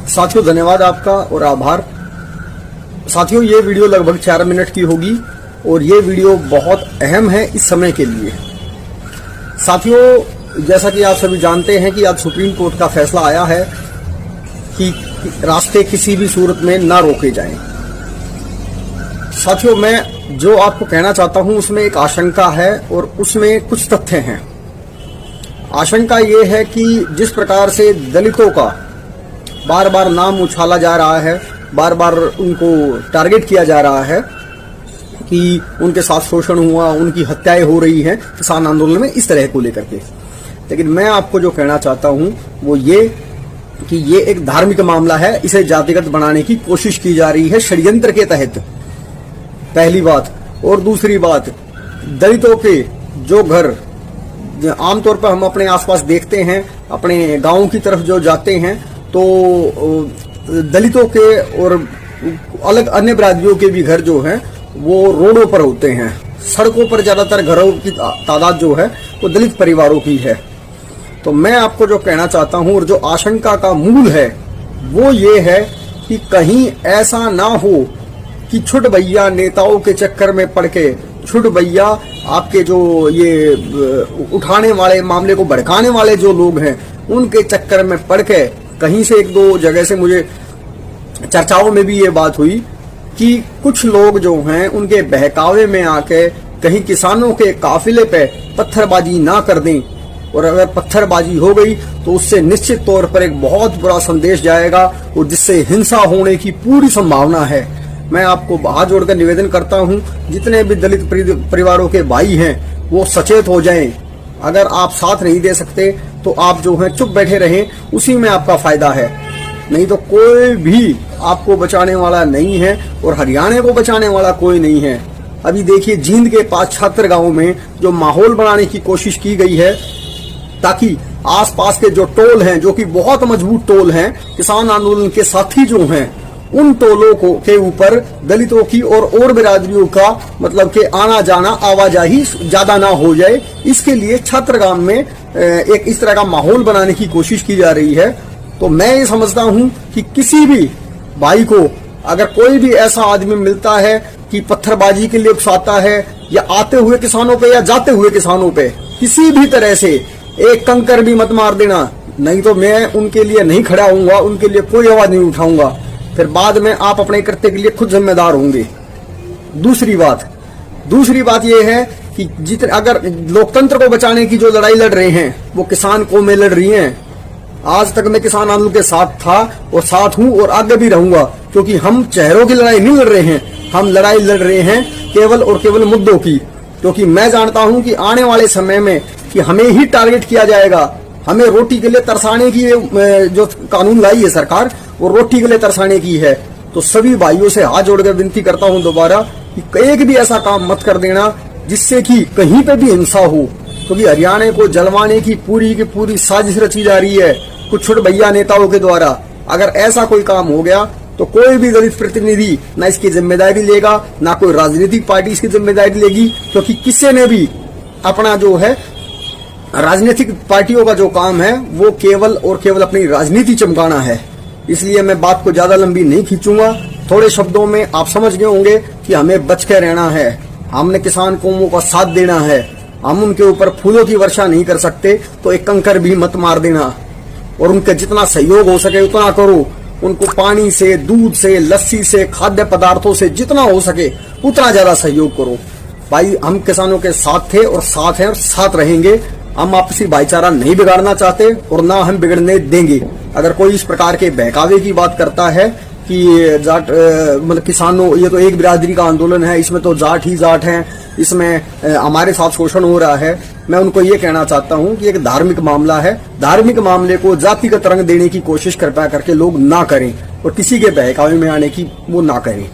साथियों धन्यवाद आपका और आभार। साथियों ये वीडियो लगभग 4 मिनट की होगी और ये वीडियो बहुत अहम है इस समय के लिए। साथियों जैसा कि आप सभी जानते हैं कि आज सुप्रीम कोर्ट का फैसला आया है कि रास्ते किसी भी सूरत में ना रोके जाएं। साथियों मैं जो आपको कहना चाहता हूं उसमें एक आशंका है और उसमें कुछ तथ्य हैं। आशंका ये है कि जिस प्रकार से दलितों का बार बार नाम उछाला जा रहा है, बार बार उनको टारगेट किया जा रहा है कि उनके साथ शोषण हुआ, उनकी हत्याएं हो रही हैं किसान आंदोलन में, इस तरह को लेकर के। लेकिन मैं आपको जो कहना चाहता हूं वो ये कि ये एक धार्मिक मामला है, इसे जातिगत बनाने की कोशिश की जा रही है षड्यंत्र के तहत, पहली बात। और दूसरी बात, दलितों के जो घर आमतौर पर हम अपने आसपास देखते हैं, अपने गांव की तरफ जो जाते हैं तो दलितों के और अलग अन्य बिरादरियों के भी घर जो हैं वो रोडों पर होते हैं। सड़कों पर ज्यादातर घरों की तादाद जो है वो दलित परिवारों की है। तो मैं आपको जो कहना चाहता हूं और जो आशंका का मूल है वो ये है कि कहीं ऐसा ना हो कि छुट भैया नेताओं के चक्कर में पड़ के, छुट भैया आपके जो ये उठाने वाले, मामले को भड़काने वाले जो लोग हैं उनके चक्कर में पड़ के, कहीं से एक दो जगह से मुझे चर्चाओं में भी ये बात हुई कि कुछ लोग जो हैं उनके बहकावे में आके कहीं किसानों के काफिले पे पत्थरबाजी ना कर दें। और अगर पत्थरबाजी हो गई तो उससे निश्चित तौर पर एक बहुत बुरा संदेश जाएगा और जिससे हिंसा होने की पूरी संभावना है। मैं आपको हाथ जोड़कर निवेदन करता हूं, जितने भी दलित परिवारों के भाई हैं वो सचेत हो जाएं। अगर आप साथ नहीं दे सकते तो आप जो है चुप बैठे रहें, उसी में आपका फायदा है। नहीं तो कोई भी आपको बचाने वाला नहीं है और हरियाणा को बचाने वाला कोई नहीं है। अभी देखिए जींद के पास छात्र गांव में जो माहौल बनाने की कोशिश की गई है ताकि आसपास के जो टोल हैं, जो कि बहुत मजबूत टोल हैं, किसान आंदोलन के साथी जो हैं, उन टोलों को के ऊपर दलितों की और बिरादरियों का मतलब के आना जाना, आवाजाही ज्यादा ना हो जाए, इसके लिए छात्रगाम में एक इस तरह का माहौल बनाने की कोशिश की जा रही है। तो मैं ये समझता हूं कि किसी भी भाई को अगर कोई भी ऐसा आदमी मिलता है कि पत्थरबाजी के लिए उकसाता है या आते हुए किसानों पे या जाते हुए किसानों पे किसी भी तरह से एक कंकर भी मत मार देना, नहीं तो मैं उनके लिए नहीं खड़ा होऊंगा, उनके लिए कोई आवाज नहीं उठाऊंगा। फिर बाद में आप अपने कृत्य के लिए खुद जिम्मेदार होंगे। दूसरी बात यह है कि जितने अगर लोकतंत्र को बचाने की जो लड़ाई लड़ रहे हैं वो किसान कौमें लड़ रही हैं। आज तक मैं किसान आंदोलन के साथ था और साथ हूं और आगे भी रहूंगा, क्योंकि हम चेहरों की लड़ाई नहीं लड़ रहे हैं, हम लड़ाई लड़ रहे हैं केवल और केवल मुद्दों की। क्योंकि मैं जानता हूं कि आने वाले समय में कि हमें ही टारगेट किया जाएगा। हमें रोटी के लिए तरसाने की जो कानून लाई है सरकार, वो रोटी के लिए तरसाने की है। तो सभी भाइयों से हाथ जोड़कर विनती करता हूं दोबारा कि एक भी ऐसा काम मत कर देना जिससे कि कहीं पे भी हिंसा हो, क्योंकि हरियाणा को जलवाने की पूरी साजिश रची जा रही है कुछ छुट भैया नेताओं के द्वारा। अगर ऐसा कोई काम हो गया तो कोई भी दलित प्रतिनिधि न इसकी जिम्मेदारी लेगा, ना कोई राजनीतिक पार्टी इसकी जिम्मेदारी लेगी, क्योंकि किसी ने भी अपना जो है राजनीतिक पार्टियों का जो काम है वो केवल और केवल अपनी राजनीति चमकाना है। इसलिए मैं बात को ज्यादा लंबी नहीं खींचूंगा। थोड़े शब्दों में आप समझ गए होंगे कि हमें बच के रहना है, हमने किसान कौमों का साथ देना है। हम उनके ऊपर फूलों की वर्षा नहीं कर सकते तो एक कंकर भी मत मार देना और उनका जितना सहयोग हो सके उतना करो। उनको पानी से, दूध से, लस्सी से, खाद्य पदार्थों से जितना हो सके उतना ज्यादा सहयोग करो। भाई हम किसानों के साथ थे और साथ हैं और साथ रहेंगे। हम आपसी भाईचारा नहीं बिगाड़ना चाहते और ना हम बिगड़ने देंगे। अगर कोई इस प्रकार के बहकावे की बात करता है कि जाट मतलब किसानों, ये तो एक बिरादरी का आंदोलन है, इसमें तो जाट ही जाट हैं, इसमें हमारे साथ शोषण हो रहा है, मैं उनको ये कहना चाहता हूं कि एक धार्मिक मामला है। धार्मिक मामले को जातिगत रंग देने की कोशिश कृपया करके लोग ना करें और किसी के बहकावे में आने की वो ना करें।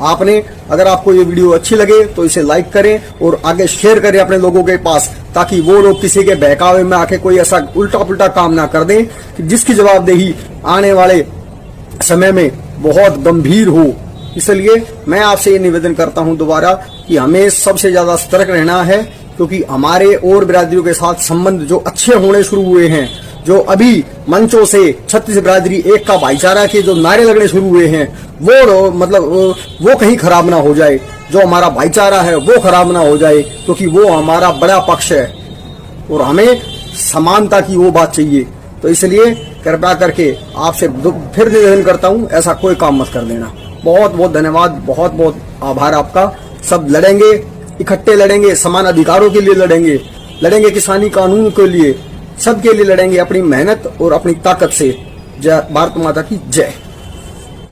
आपने अगर आपको ये वीडियो अच्छी लगे तो इसे लाइक करें और आगे शेयर करें अपने लोगों के पास, ताकि वो लोग किसी के बहकावे में आके कोई ऐसा उल्टा पुल्टा काम ना कर दें कि जिसकी जवाबदेही आने वाले समय में बहुत गंभीर हो। इसलिए मैं आपसे ये निवेदन करता हूं दोबारा कि हमें सबसे ज्यादा सतर्क रहना है, क्योंकि हमारे और बिरादरियों के साथ संबंध जो अच्छे होने शुरू हुए हैं जो अभी मंचों से छत्तीस बिरादरी एक का भाईचारा के जो नारे लगने शुरू हुए हैं, वो मतलब वो कहीं खराब ना हो जाए, जो हमारा भाईचारा है वो खराब ना हो जाए, क्योंकि वो हमारा बड़ा पक्ष है और हमें समानता की वो बात चाहिए। तो इसलिए कृपया करके आपसे फिर निवेदन करता हूं, ऐसा कोई काम मत कर देना। बहुत बहुत धन्यवाद, बहुत बहुत आभार आपका। सब लड़ेंगे, इकट्ठे लड़ेंगे, समान अधिकारों के लिए लड़ेंगे किसानी कानून के लिए, सबके लिए लड़ेंगे अपनी मेहनत और अपनी ताकत से। जय भारत माता की जय।